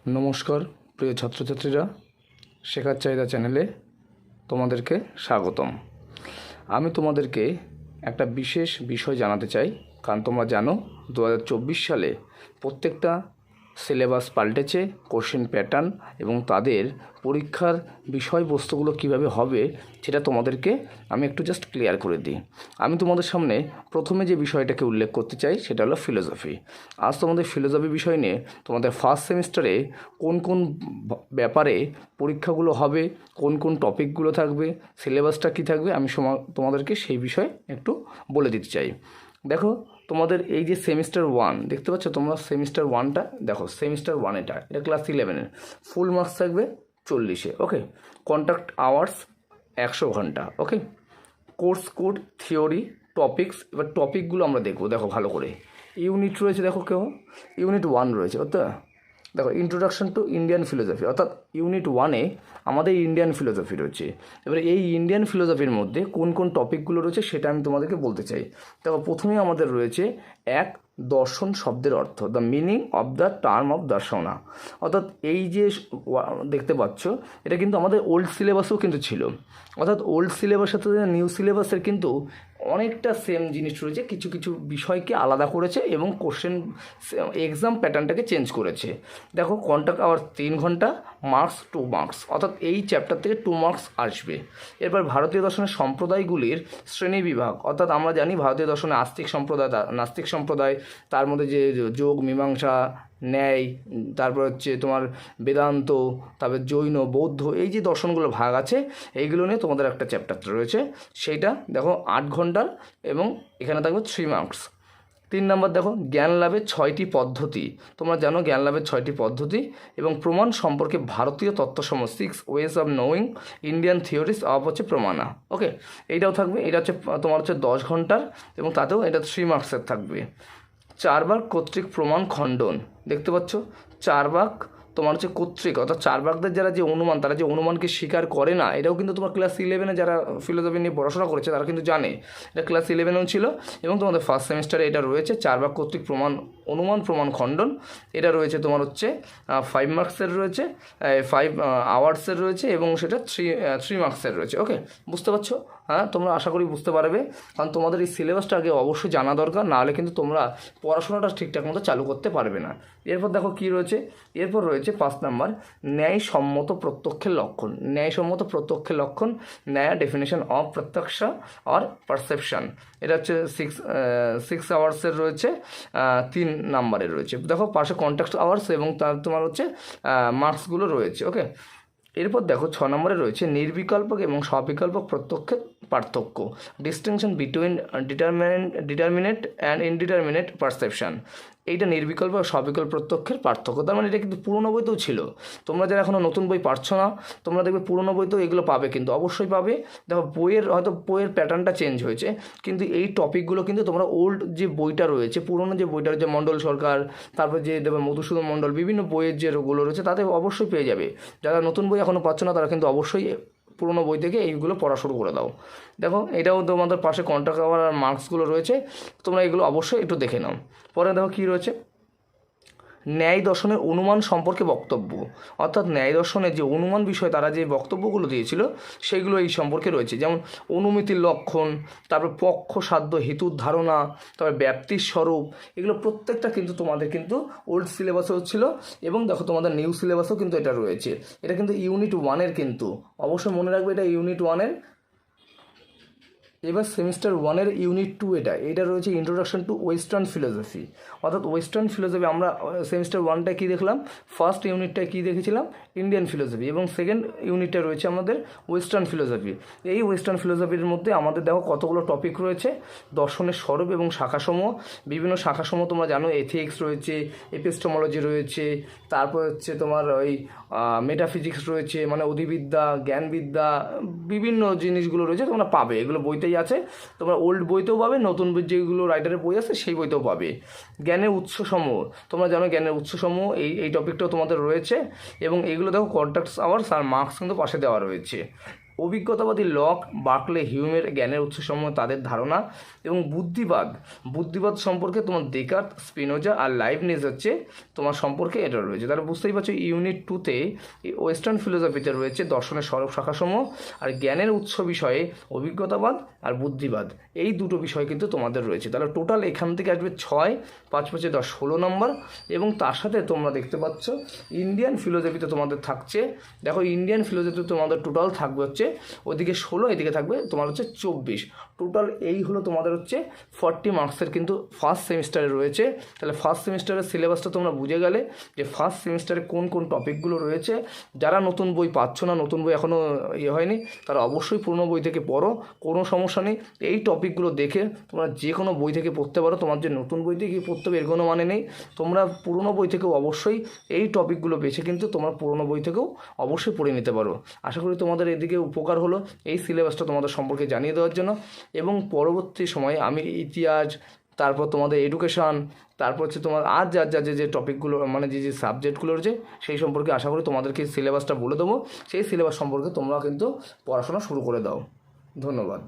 নমস্কার প্রিয় ছাত্রছাত্রীরা, শেখার চাহিদা চ্যানেলে তোমাদেরকে স্বাগতম। আমি তোমাদেরকে একটা বিশেষ বিষয় জানাতে চাই, কারণ তোমরা জানো 2024 সালে প্রত্যেকটা সিলেবাস পাল্টেছে, কোশ্চেন প্যাটার্ন এবং তাদের পরীক্ষার বিষয়বস্তুগুলো কিভাবে হবে সেটা তোমাদেরকে আমি একটু জাস্ট ক্লিয়ার করে দিই। আমি তোমাদের সামনে প্রথমে যে বিষয়টাকে উল্লেখ করতে চাই সেটা হলো ফিলোসফি। আজ তোমাদের ফিলোসফি বিষয় নিয়ে তোমাদের ফার্স্ট সেমিস্টারে কোন কোন ব্যাপারে পরীক্ষাগুলো হবে, কোন কোন টপিকগুলো থাকবে, সিলেবাসটা কী থাকবে, আমি তোমাদেরকে সেই বিষয়ে একটু বলে দিতে চাই। দেখো, তোমাদের এই যে সেমিস্টার 1 দেখতে পাচ্ছ তোমরা, সেমিস্টার 1টা দেখো, সেমিস্টার 1 এটা ক্লাস 11-এর ফুল মার্কস থাকবে 40-এ। ওকে, কন্ট্যাক্ট আওয়ার্স 100 ঘন্টা। ওকে, কোর্স কোড, থিওরি, টপিকস। এবার টপিকগুলো আমরা দেখবো। দেখো ভালো করে, ইউনিট রয়েছে, দেখো ইউনিট 1 রয়েছে, অর্থাৎ দেখো ইন্ট্রোডাকশন টু ইন্ডিয়ান ফিলোসফি, অর্থাৎ ইউনিট 1-এ আমাদের ইন্ডিয়ান ফিলোসফি রয়েছে। এবারে এই ইন্ডিয়ান ফিলোসফির মধ্যে কোন কোন টপিকগুলো রয়েছে সেটা আমি তোমাদেরকে বলতে চাই। দেখো, প্রথমেই আমাদের রয়েছে দর্শন শব্দের অর্থ, the meaning of the term of Darshana. অর্থাৎ এই যে দেখতে পাচ্ছ, এটা কিন্তু আমাদের ওল্ড সিলেবাসেও কিন্তু ছিল। অর্থাৎ ওল্ড সিলেবাসের সাথে নিউ সিলেবাসের কিন্তু অনেকটা সেম জিনিস রয়েছে, কিছু কিছু বিষয়কে আলাদা করেছে এবং কোশ্চেন এক্সাম প্যাটার্নটাকে চেঞ্জ করেছে। দেখো, কন্ট্যাক্ট আওয়ার 3 ঘন্টা, মার্কস 2 মার্কস, অর্থাৎ এই চ্যাপ্টার থেকে 2 মার্কস আসবে। এরপর ভারতীয় দর্শনের সম্প্রদায়গুলির শ্রেণী বিভাগ, অর্থাৎ আমরা জানি ভারতীয় দর্শনে আস্তিক সম্প্রদায়, নাস্তিক সম্প্রদায়, তার মধ্যে যে যোগ, মীমাংসা, ন্যায়, তারপর হচ্ছে তোমার বেদান্ত, তারপর জৈন, বৌদ্ধ, এই যে দর্শনগুলো ভাগ আছে, এইগুলো নিয়ে তোমাদের একটা চ্যাপ্টার রয়েছে। সেইটা দেখো 8 ঘন্টার এবং এখানে থাকবে 3 মার্কস। 3 নম্বর দেখো, জ্ঞান লাভের 6টি পদ্ধতি। তোমরা জানো জ্ঞান লাভের 6টি পদ্ধতি এবং প্রমাণ সম্পর্কে ভারতীয় তত্ত্বসমূহ, 6 ways of knowing Indian theories of হচ্ছে প্রমাণা। ওকে, এইটাও থাকবে। এটা হচ্ছে তোমার হচ্ছে 10 ঘন্টার এবং তাতেও এটা 3 মার্কসের থাকবে। 4 ভাগ কর্তৃক প্রমাণ খণ্ডন, দেখতে পাচ্ছ 4 ভাগ তোমার হচ্ছে কর্তৃক, অর্থাৎ 4 ভাগদের যারা যে অনুমান, তারা যে অনুমানকে স্বীকার করে না, এটাও কিন্তু তোমার ক্লাস 11-এ যারা ফিলোসফি নিয়ে পড়াশোনা করেছে তারা কিন্তু জানে, এটা ক্লাস 11-এও ছিল এবং তোমাদের ফার্স্ট সেমিস্টারে এটা রয়েছে। 4 ভাগ কর্তৃক অনুমান প্রমাণ খণ্ডন, এটা রয়েছে তোমার হচ্ছে 5 মার্কসের রয়েছে, 5 আওয়ার্সের রয়েছে এবং সেটা 3 মার্কসের রয়েছে। ওকে, বুঝতে পারছো? হ্যাঁ, তোমরা আশা করি বুঝতে পারবে, কারণ তোমাদের এই সিলেবাসটা আগে অবশ্যই জানা দরকার, নাহলে কিন্তু তোমরা পড়াশোনাটা ঠিকঠাক মতো চালু করতে পারবে না। এরপর দেখো কী রয়েছে, এরপর রয়েছে 5 নম্বর, ন্যায়সম্মত প্রত্যক্ষের লক্ষণ। ন্যায়সম্মত প্রত্যক্ষের লক্ষণ, ন্যায় ডেফিনেশন অফ প্রত্যক্ষ আর পারসেপশন, এটা হচ্ছে 6 আওয়ার্সের রয়েছে, 3 নম্বরের রয়েছে। দেখো পাশে কন্ট্যাক্ট আওয়ার্স এবং তার তোমার হচ্ছে মার্কসগুলো রয়েছে। ওকে, এরপর দেখো 6 নম্বরে রয়েছে নির্বিকল্পক এবং সবিকল্পক প্রত্যক্ষের পার্থক্য, distinction between determinant and indeterminate perception. এইটা নির্বিকল্প আর সবিকল্প প্রত্যক্ষের পার্থক্য। তার মানে এটা কিন্তু পুরোনো বইতেও ছিল। তোমরা যারা এখনও নতুন বই পাচ্ছ না, তোমরা দেখবে পুরোনো বইতেও এগুলো পাবে, কিন্তু অবশ্যই পাবে। দেখো, হয়তো বইয়ের প্যাটার্নটা চেঞ্জ হয়েছে, কিন্তু এই টপিকগুলো কিন্তু তোমরা ওল্ড যে বইটা রয়েছে, পুরোনো যে বইটা রয়েছে, মণ্ডল সরকার, তারপর যে দেবে মধুসূদন মণ্ডল, বিভিন্ন বইয়ের যেগুলো রয়েছে তাতে অবশ্যই পেয়ে যাবে। যারা নতুন বই এখনও পাচ্ছ না তারা কিন্তু অবশ্যই পুরোনো বই থেকে এইগুলো পড়া শুরু করে দাও। দেখো, এটাও তোমাদের পাশে কন্ট্যাক্ট আওয়ার আর মার্কসগুলো রয়েছে, তোমরা এগুলো অবশ্যই একটু দেখে নাও। পরে দেখো কী রয়েছে, ন্যায় দর্শনের অনুমান সম্পর্কে বক্তব্য, অর্থাৎ ন্যায় দর্শনের যে অনুমান বিষয় তারা যে বক্তব্যগুলো দিয়েছিল সেইগুলো এই সম্পর্কে রয়েছে, যেমন অনুমিতির লক্ষণ, তারপর পক্ষ সাধ্য হেতুর ধারণা, তারপর ব্যাপ্তির স্বরূপ, এগুলো প্রত্যেকটা কিন্তু তোমাদের কিন্তু ওল্ড সিলেবাসেও ছিল এবং দেখো তোমাদের নিউ সিলেবাসেও কিন্তু এটা রয়েছে। এটা কিন্তু ইউনিট 1-এর, কিন্তু অবশ্যই মনে রাখবে এটা ইউনিট 1-এর। এবার সেমিস্টার 1-এর ইউনিট 2 এটা রয়েছে ইন্ট্রোডাকশন টু ওয়েস্টার্ন ফিলোসফি, অর্থাৎ ওয়েস্টার্ন ফিলোসফি। আমরা সেমিস্টার 1টা কী দেখলাম, ফার্স্ট ইউনিটটা কী দেখেছিলাম, ইন্ডিয়ান ফিলোসফি, এবং সেকেন্ড ইউনিটটা রয়েছে আমাদের ওয়েস্টার্ন ফিলোসফি। এই ওয়েস্টার্ন ফিলোসফির মধ্যে আমাদের দেখো কতগুলো টপিক রয়েছে, দর্শনের স্বরূপ এবং শাখাসমূহ, বিভিন্ন শাখাসমূহ তোমরা জানো, এথিক্স রয়েছে, এপিস্টেমোলজি রয়েছে, তারপর হচ্ছে তোমার ওই মেটাফিজিক্স রয়েছে, মানে অধিবিদ্যা, জ্ঞানবিদ্যা, বিভিন্ন জিনিসগুলো রয়েছে, তোমরা পাবে, এগুলো বইতেই আছে, তোমরা ওল্ড বইতেও পাবে, নতুন যেগুলো রাইটারের বই আছে সেই বইতেও পাবে। জ্ঞানের উৎসসমূহ, তোমরা জানো জ্ঞানের উৎসসমূহ, এই টপিকটাও তোমাদের রয়েছে এবং এইগুলো দেখো কন্ট্যাক্ট আওয়ার্স আর মার্কস কিন্তু পাশে দেওয়া রয়েছে। অভিজ্ঞতাবাদী লক, বার্কলে, হিউমের জ্ঞানের উৎসসমূহ তাদের ধারণা, এবং বুদ্ধিবাদ সম্পর্কে তোমার ডেকার্ট, স্পিনোজা আর লাইবনিজ হচ্ছে তোমার সম্পর্কে এটা রয়েছে। তাহলে বুঝতেই পারছো ইউনিট 2-তে ওয়েস্টার্ন ফিলোসফিতে রয়েছে দর্শনের সরব শাখাসমূহ, আর জ্ঞানের উৎস বিষয়ে অভিজ্ঞতাবাদ আর বুদ্ধিবাদ, এই দুটো বিষয় কিন্তু তোমাদের রয়েছে। তাহলে টোটাল এখান থেকে আসবে 6, 5, 5, 10, 16 নম্বর। এবং তার সাথে তোমরা দেখতে পাচ্ছ ইন্ডিয়ান ফিলোসফিতে তোমাদের থাকছে, দেখো ইন্ডিয়ান ফিলোসফিতে তোমাদের টোটাল থাকবে হচ্ছে ওইদিকে 16, এদিকে থাকবে তোমার হচ্ছে 24। টোটাল এই হলো তোমাদের হচ্ছে 40 মার্কসের কিন্তু ফার্স্ট সেমিস্টারে রয়েছে। তাহলে ফার্স্ট সেমিস্টারের সিলেবাসটা তোমরা বুঝে গেলে যে ফার্স্ট সেমিস্টারে কোন কোন টপিকগুলো রয়েছে। যারা নতুন বই পাচ্ছ না, নতুন বই এখনও হয়নি, তারা অবশ্যই পুরনো বই থেকে পড়ো, কোনো সমস্যা নেই। এই টপিকগুলো দেখে তোমরা যে কোনো বই থেকে পড়তে পারো, তোমার যে নতুন বই থেকে পড়তে হবে এর কোনো মানে নেই। তোমরা পুরনো বই থেকেও অবশ্যই এই টপিকগুলো বেছে কিন্তু তোমরা পুরনো বই থেকেও অবশ্যই পড়ে নিতে পারো। আশা করি তোমাদের এদিকে উপকার হলো এই সিলেবাসটা তোমাদের সম্পর্কে জানিয়ে দেওয়ার জন্য। এবং পরবর্তী সময়ে আমি ইতিহাস, তারপর তোমাদের এডুকেশান, তারপর হচ্ছে তোমার আর যে টপিকগুলো মানে যে সাবজেক্টগুলো রয়েছে সেই সম্পর্কে আশা করি তোমাদেরকে সিলেবাসটা বলে দেবো। সেই সিলেবাস সম্পর্কে তোমরা কিন্তু পড়াশোনা শুরু করে দাও। ধন্যবাদ।